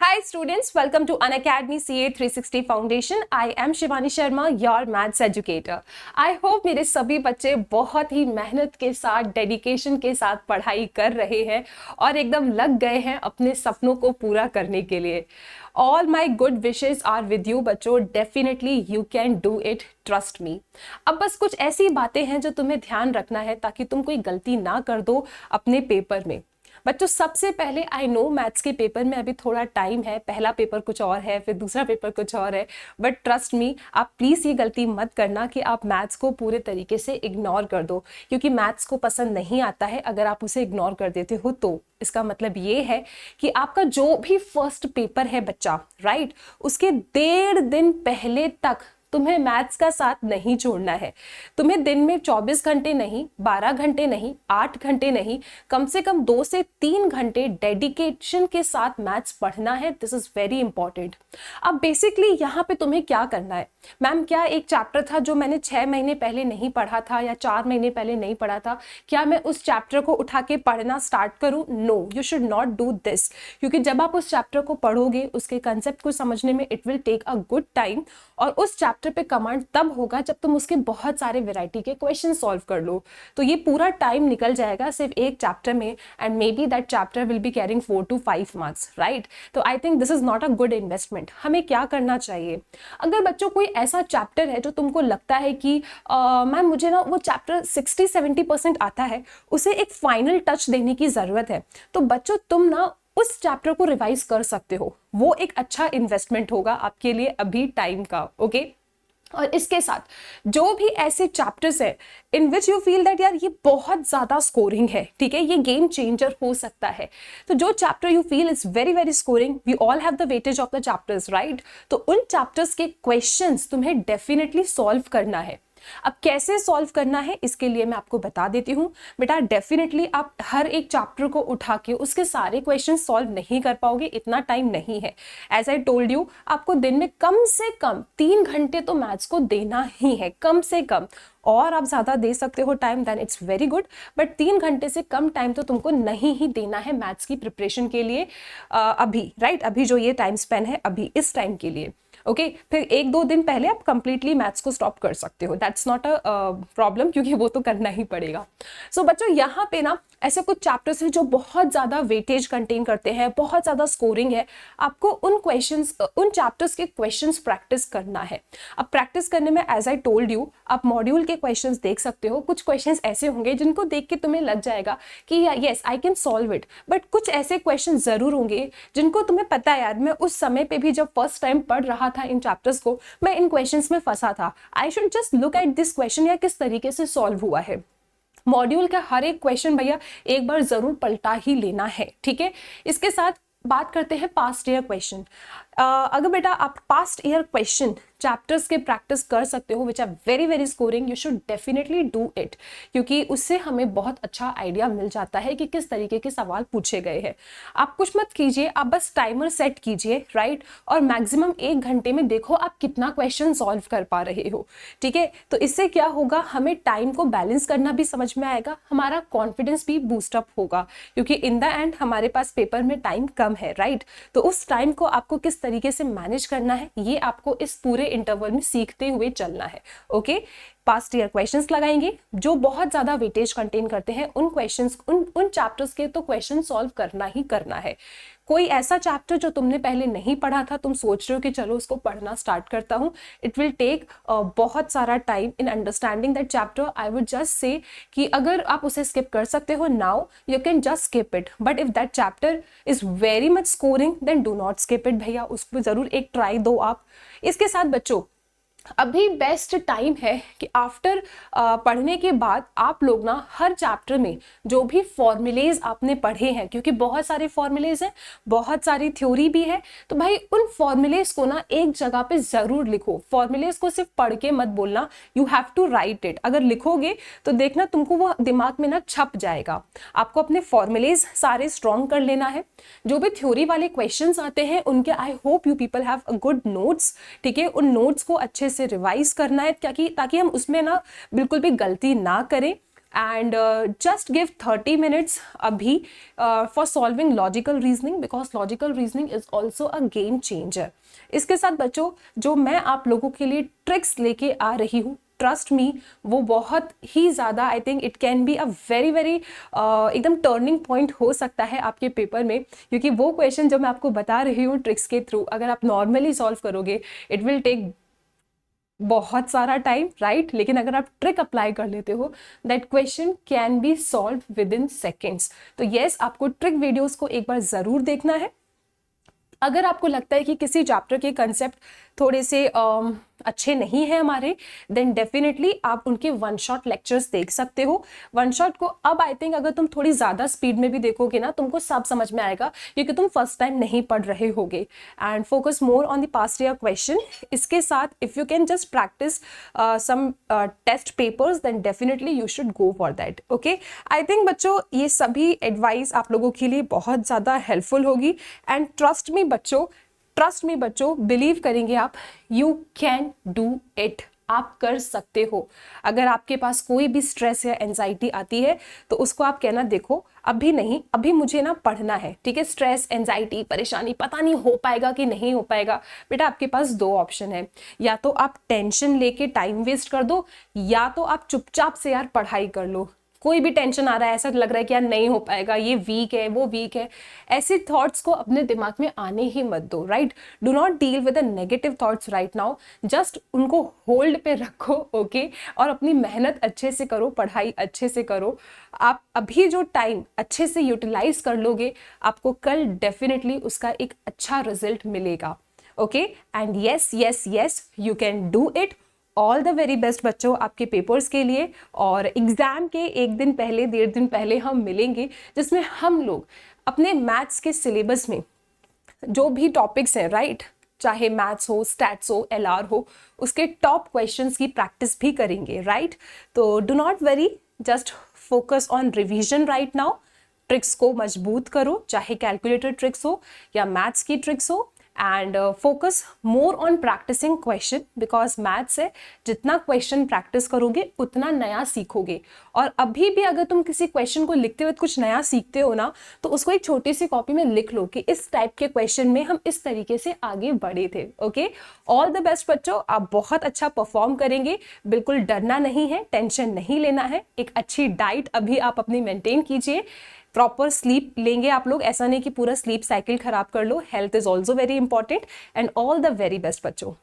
Hi students, welcome to Unacademy CA 360 Foundation. I am Shivani Sharma, your maths educator. I hope मेरे सभी बच्चे बहुत ही मेहनत के साथ, डेडिकेशन के साथ पढ़ाई कर रहे हैं और एकदम लग गए हैं अपने सपनों को पूरा करने के लिए. All my good wishes are with you बच्चों. Definitely you can do it. Trust me. अब बस कुछ ऐसी बातें हैं जो तुम्हें ध्यान रखना है ताकि तुम कोई गलती ना कर दो अपने पेपर में. बच्चों सबसे पहले आई नो मैथ्स के पेपर में अभी थोड़ा टाइम है, पहला पेपर कुछ और है, फिर दूसरा पेपर कुछ और है, बट ट्रस्ट मी आप प्लीज़ ये गलती मत करना कि आप मैथ्स को पूरे तरीके से इग्नोर कर दो, क्योंकि मैथ्स को पसंद नहीं आता है. अगर आप उसे इग्नोर कर देते हो तो इसका मतलब ये है कि आपका जो भी फर्स्ट पेपर है बच्चा, राइट, उसके 1.5 दिन पहले तक तुम्हें मैथ्स का साथ नहीं छोड़ना है. तुम्हें दिन में 24 घंटे नहीं, 12 घंटे नहीं, 8 घंटे नहीं, कम से कम 2 से 3 घंटे डेडिकेशन के साथ मैथ्स पढ़ना है. This is very important. अब बेसिकली यहाँ पे तुम्हें क्या करना है, मैम क्या एक चैप्टर था जो मैंने 6 महीने पहले नहीं पढ़ा था या 4 महीने पहले नहीं पढ़ा था, क्या मैं उस चैप्टर को उठा के पढ़ना स्टार्ट करूँ? No, you should not do this, क्योंकि जब आप उस चैप्टर को पढ़ोगे उसके कंसेप्ट को समझने में it will take a good time, और उस चैप्टर पे कमांड तब होगा जब तुम उसके बहुत सारे वैरायटी के क्वेश्चन सॉल्व कर लो. तो ये पूरा टाइम निकल जाएगा सिर्फ एक चैप्टर में, and may be that chapter will be carrying 4 to 5 marks, right. तो I think this is not a good investment. हमें क्या करना चाहिए, अगर बच्चों कोई ऐसा चैप्टर है जो तुमको लगता है कि मैम मुझे ना वो चैप्टर 60-70% आता है, उसे एक फाइनल टच देने की जरूरत है, तो बच्चों तुम ना उस चैप्टर को रिवाइज कर सकते हो. वो एक अच्छा इन्वेस्टमेंट होगा आपके लिए अभी टाइम का. ओके और इसके साथ जो भी ऐसे चैप्टर्स है इन विच यू फील दैट यार ये बहुत ज़्यादा स्कोरिंग है, ठीक है, ये गेम चेंजर हो सकता है, तो जो chapter you feel is very very scoring, we all have the weightage of the chapters, right, तो उन चैप्टर्स के क्वेश्चंस तुम्हें डेफिनेटली सॉल्व करना है. अब कैसे सॉल्व करना है इसके लिए मैं आपको बता देती हूँ. बेटा डेफिनेटली आप हर एक चैप्टर को उठा के उसके सारे क्वेश्चन सॉल्व नहीं कर पाओगे, इतना टाइम नहीं है. एज आई टोल्ड यू, आपको दिन में कम से कम 3 घंटे तो मैथ्स को देना ही है, कम से कम. और आप ज़्यादा दे सकते हो time then it's very good, but 3 घंटे से कम टाइम तो तुमको नहीं ही देना है मैथ्स की प्रिपरेशन के लिए अभी, राइट, अभी जो ये टाइम स्पेन है अभी इस टाइम के लिए. ओके फिर 1-2 दिन पहले आप कंप्लीटली मैथ्स को स्टॉप कर सकते हो, दैट्स नॉट अ प्रॉब्लम, क्योंकि वो तो करना ही पड़ेगा. सो बच्चों यहाँ पे ना ऐसे कुछ चैप्टर्स हैं जो बहुत ज़्यादा वेटेज कंटेन करते हैं, बहुत ज़्यादा स्कोरिंग है. आपको उन क्वेश्चंस, उन चैप्टर्स के क्वेश्चंस प्रैक्टिस करना है. अब प्रैक्टिस करने में एज आई टोल्ड यू आप मॉड्यूल के क्वेश्चंस देख सकते हो. कुछ क्वेश्चंस ऐसे होंगे जिनको देख के तुम्हें लग जाएगा कि yes I can solve it, but कुछ ऐसे क्वेश्चन जरूर होंगे जिनको तुम्हें पता है यार मैं उस समय पे भी जब फर्स्ट टाइम पढ़ रहा था इन चैप्टर्स को, मैं इन क्वेश्चंस में फंसा था. I should just look at this question, या किस तरीके से सॉल्व हुआ है. मॉड्यूल का हर एक क्वेश्चन भैया एक बार जरूर पलटा ही लेना है, ठीक है. इसके साथ बात करते हैं पास्ट ईयर क्वेश्चन. अगर बेटा आप पास्ट ईयर क्वेश्चन चैप्टर्स के प्रैक्टिस कर सकते हो which are very very scoring, you should definitely do it, क्योंकि उससे हमें बहुत अच्छा आइडिया मिल जाता है कि किस तरीके के सवाल पूछे गए हैं. आप कुछ मत कीजिए, आप बस टाइमर सेट कीजिए, राइट, और मैक्सिमम 1 घंटे में देखो आप कितना क्वेश्चन सॉल्व कर पा रहे हो, ठीक है. तो इससे क्या होगा, हमें टाइम को बैलेंस करना भी समझ में आएगा, हमारा कॉन्फिडेंस भी बूस्टअप होगा, क्योंकि इन द एंड हमारे पास पेपर में टाइम कम है, राइट. तो उस टाइम को आपको किस तरीके से मैनेज करना है ये आपको इस पूरे इंटरवल में सीखते हुए चलना है. ओके पास्ट ईयर क्वेश्चंस लगाएंगे जो बहुत ज्यादा वेटेज कंटेन करते हैं, उन क्वेश्चंस, उन चैप्टर्स के तो क्वेश्चन सॉल्व करना ही करना है. कोई ऐसा चैप्टर जो तुमने पहले नहीं पढ़ा था, तुम सोच रहे हो कि चलो उसको पढ़ना स्टार्ट करता हूँ, इट विल टेक बहुत सारा time in understanding that chapter. I would just say कि अगर आप उसे स्किप कर सकते हो now, you can just skip it, but if that chapter is very much scoring then do not skip it भैया, उसको जरूर एक ट्राई दो आप. इसके साथ बच्चों अभी बेस्ट टाइम है कि आफ्टर पढ़ने के बाद आप लोग ना हर चैप्टर में जो भी फॉर्मूलेज आपने पढ़े हैं, क्योंकि बहुत सारे फॉर्मूलेज हैं, बहुत सारी थ्योरी भी है, तो भाई उन फॉर्मूलेज को ना एक जगह पे जरूर लिखो. फॉर्मूलेज को सिर्फ पढ़ के मत बोलना, you have to write it. अगर लिखोगे तो देखना तुमको वो दिमाग में ना छप जाएगा. आपको अपने फॉर्मूलेज सारे स्ट्रॉन्ग कर लेना है. जो भी थ्योरी वाले क्वेश्चंस आते हैं उनके I hope you people have a good notes, ठीक है. उन नोट्स को अच्छे से रिवाइज करना है ताकि हम उसमें ना बिल्कुल भी गलती ना करें. एंड जस्ट गिव 30 मिनट्स अभी for solving logical reasoning, because logical reasoning is also a game changer. इसके साथ बच्चों जो मैं आप लोगों के लिए ट्रिक्स लेके आ रही हूँ, ट्रस्ट मी, वो बहुत ही ज़्यादा, I think it can be a very very एकदम टर्निंग पॉइंट हो सकता है आपके पेपर में, क्योंकि वो क्वेश्चन जो मैं आपको बता रही हूँ ट्रिक्स के थ्रू, अगर आप नॉर्मली सॉल्व करोगे इट विल टेक बहुत सारा टाइम, राइट, लेकिन अगर आप ट्रिक अप्लाई कर लेते हो that question can be solve with in seconds. तो येस, आपको ट्रिक वीडियोस को एक बार ज़रूर देखना है। अगर आपको लगता है कि किसी चैप्टर के कंसेप्ट थोड़े से अच्छे नहीं हैं हमारे, देन डेफिनेटली आप उनके वन शॉट लेक्चर्स देख सकते हो। वन शॉट को अब आई थिंक अगर तुम थोड़ी ज़्यादा स्पीड में भी देखोगे ना, तुमको सब समझ में आएगा, क्योंकि तुम फर्स्ट टाइम नहीं पढ़ रहे होगे। And focus more on the past year question. इसके साथ if you can just practice some test papers, then definitely you should go for that. Okay, I think बच्चों ये सभी एडवाइस आप लोगों के लिए बहुत ज़्यादा हेल्पफुल होगी। एंड ट्रस्ट मी बच्चों, बिलीव करेंगे आप, यू कैन डू इट, आप कर सकते हो। अगर आपके पास कोई भी स्ट्रेस या एंजाइटी आती है तो उसको आप कहना, देखो अभी नहीं, अभी मुझे ना पढ़ना है, ठीक है। स्ट्रेस, एंजाइटी, परेशानी, पता नहीं हो पाएगा कि नहीं हो पाएगा, बेटा आपके पास दो ऑप्शन है, या तो आप टेंशन लेके टाइम वेस्ट कर दो, या तो आप चुपचाप से यार पढ़ाई कर लो। कोई भी टेंशन आ रहा है, ऐसा लग रहा है कि यार नहीं हो पाएगा, ये वीक है, वो वीक है, ऐसे थॉट्स को अपने दिमाग में आने ही मत दो, right. Do not deal with the negative thoughts right now, just उनको होल्ड पे रखो, ओके, और अपनी मेहनत अच्छे से करो, पढ़ाई अच्छे से करो। आप अभी जो टाइम अच्छे से यूटिलाइज कर लोगे, आपको कल डेफिनेटली उसका एक अच्छा रिजल्ट मिलेगा। Okay, and yes yes yes, you can do it. All the very best बच्चों आपके पेपर्स के लिए। और एग्ज़ाम के एक दिन पहले, 1.5 दिन पहले हम मिलेंगे, जिसमें हम लोग अपने मैथ्स के सिलेबस में जो भी टॉपिक्स हैं, राइट, चाहे मैथ्स हो, स्टैट्स हो, एलआर हो, उसके टॉप क्वेश्चंस की प्रैक्टिस भी करेंगे, राइट। तो do not worry, just focus on revision right now. Tricks को मजबूत करो, चाहे कैलकुलेटर ट्रिक्स हो या मैथ्स की ट्रिक्स हो, and focus more on practising question, because maths है, जितना क्वेश्चन प्रैक्टिस करोगे उतना नया सीखोगे। और अभी भी अगर तुम किसी क्वेश्चन को लिखते हुए कुछ नया सीखते हो ना, तो उसको एक छोटी सी कॉपी में लिख लो कि इस टाइप के क्वेश्चन में हम इस तरीके से आगे बढ़े थे। ओके, ऑल द बेस्ट बच्चों, आप बहुत अच्छा परफॉर्म करेंगे, बिल्कुल डरना नहीं है, टेंशन नहीं लेना है। एक अच्छी डाइट अभी आप अपनी मेंटेन कीजिए, प्रॉपर स्लीप लेंगे आप लोग, ऐसा नहीं कि पूरा स्लीप साइकिल खराब कर लो। Health is also very important, and all the very best बच्चों।